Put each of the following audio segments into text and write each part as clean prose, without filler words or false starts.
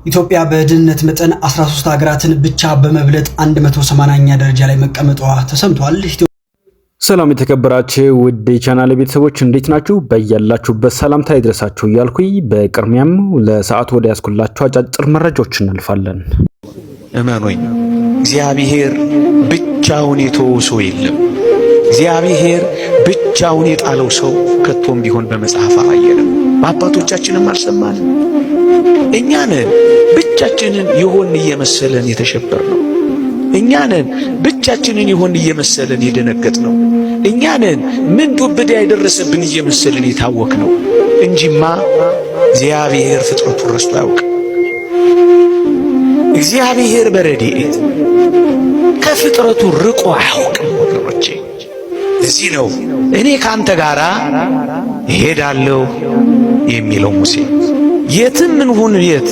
ኢትዮጵያ በድህነት መጠን 13 ሀገራትን ብቻ በመብለጥ 180ኛ ደረጃ ላይ መቀመጧ ተሰምቷል። ሰላም የተከበራችሁ ውድ ቻናል ቤተሰቦች እንዴት ናችሁ? በያላችሁበት ሰላምታ ይድረሳችሁ እያልኩኝ በቅድሚያም ለሰዓቱ ወደ ያስኩላችሁ አጫጭር መረጃዎች እናልፋለን። እመኑኝ እግዚአብሔር ብቻውን የተወው ሰው የለም። እግዚአብሔር ብቻውን የጣለው ሰው ከቶም ቢሆን በመጽሐፍ አላየንም፣ በአባቶቻችንም አልሰማንም። እኛ ነን ብቻችንን ይሆን እየመሰለን የተሸበርነው። እኛ ነን ብቻችንን ይሆን እየመሰለን የደነገጥነው። እኛ ነን ምን ዱብዳ ያደረሰብን እየመሰለን የታወክነው እንጂማ እግዚአብሔር ፍጥረቱን ረስቶ አያውቅም። እግዚአብሔር በረድኤት ከፍጥረቱ ርቆ አያውቅም ወገኖቼ። እዚህ ነው እኔ ካንተ ጋራ እሄዳለሁ የሚለው ሙሴ። የትም እንሁን የት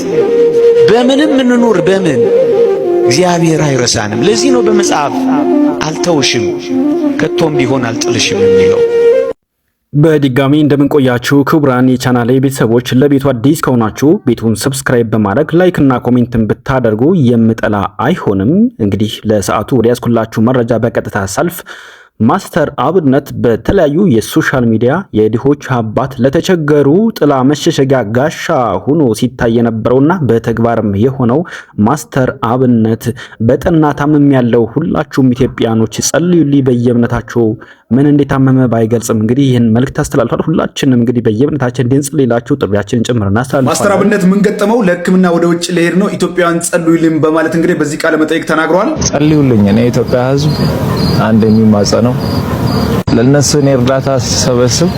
በምንም እንኑር በምን እግዚአብሔር አይረሳንም። ለዚህ ነው በመጽሐፍ አልተውሽም ከቶም ቢሆን አልጥልሽም የሚለው። በድጋሚ እንደምንቆያችሁ ክቡራን የቻናሌ ቤተሰቦች፣ ለቤቱ አዲስ ከሆናችሁ ቤቱን ሰብስክራይብ በማድረግ ላይክ እና ኮሜንትን ብታደርጉ የምጠላ አይሆንም። እንግዲህ ለሰዓቱ ወደ ያስኩላችሁ መረጃ በቀጥታ ሰልፍ ማስተር አብነት በተለያዩ የሶሻል ሚዲያ የድሆች አባት ለተቸገሩ ጥላ መሸሸጊያ ጋሻ ሆኖ ሲታይ የነበረውና በተግባርም የሆነው ማስተር አብነት በጠና ታመም ያለው ሁላችሁም ኢትዮጵያኖች ጸልዩልኝ፣ በየእምነታችሁ ምን እንደታመመ ባይገልጽም እንግዲህ ይህን መልእክት አስተላልፏል። ሁላችንም እንግዲህ በየእምነታችን እንድንጸልይላችሁ ጥሪያችንን ጭምር እናስተላልፋለን። ማስተር አብነት ምን ገጠመው? ለሕክምና ወደ ውጭ ሊሄድ ነው። ኢትዮጵያውያን ጸልዩልኝ በማለት እንግዲህ በዚህ ቃለ መጠይቅ ተናግሯል። ጸልዩልኝ፣ እኔ የኢትዮጵያ ሕዝብ አንድ የሚማጸነው ለነሱ እኔ እርዳታ ሰበስብ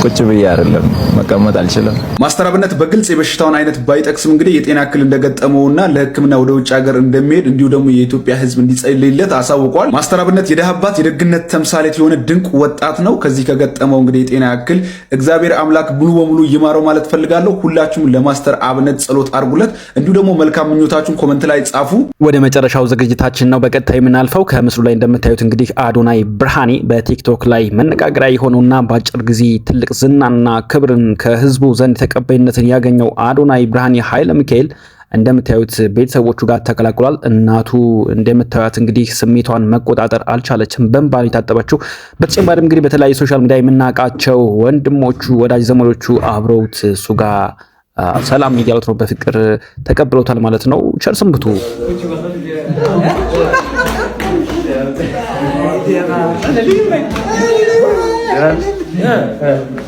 ቁጭ ብዬ አይደለም መቀመጥ አልችልም። ማስተር አብነት በግልጽ የበሽታውን አይነት ባይጠቅስም እንግዲህ የጤና እክል እንደገጠመውና ለሕክምና ወደ ውጭ ሀገር እንደሚሄድ እንዲሁ ደግሞ የኢትዮጵያ ሕዝብ እንዲጸልይለት አሳውቋል። ማስተር አብነት የደሃ አባት የደግነት ተምሳሌት የሆነ ድንቅ ወጣት ነው። ከዚህ ከገጠመው እንግዲህ የጤና እክል እግዚአብሔር አምላክ ሙሉ በሙሉ ይማረው ማለት ፈልጋለሁ። ሁላችሁም ለማስተር አብነት ጸሎት አድርጉለት። እንዲሁ ደግሞ መልካም ምኞታችሁን ኮሜንት ላይ ጻፉ። ወደ መጨረሻው ዝግጅታችን ነው በቀጣይ የምናልፈው። ከምስሉ ላይ እንደምታዩት እንግዲህ አዶናይ ብርሃኔ በቲክቶክ ላይ መነጋገሪያ የሆነውና በአጭር ጊዜ ትልቅ ዝናና ክብርን ከህዝቡ ዘንድ ተቀባይነትን ያገኘው አዶናይ ብርሃኔ ኃይለ ሚካኤል እንደምታዩት ቤተሰቦቹ ጋር ተቀላቅሏል። እናቱ እንደምታዩት እንግዲህ ስሜቷን መቆጣጠር አልቻለችም፣ በእንባ የታጠበችው። በተጨማሪም እንግዲህ በተለያዩ ሶሻል ሚዲያ የምናውቃቸው ወንድሞቹ፣ ወዳጅ ዘመዶቹ አብረውት እሱ ጋር ሰላም እያሉት ነው፣ በፍቅር ተቀብለውታል ማለት ነው። ቸር ሰንብቱ። Yeah.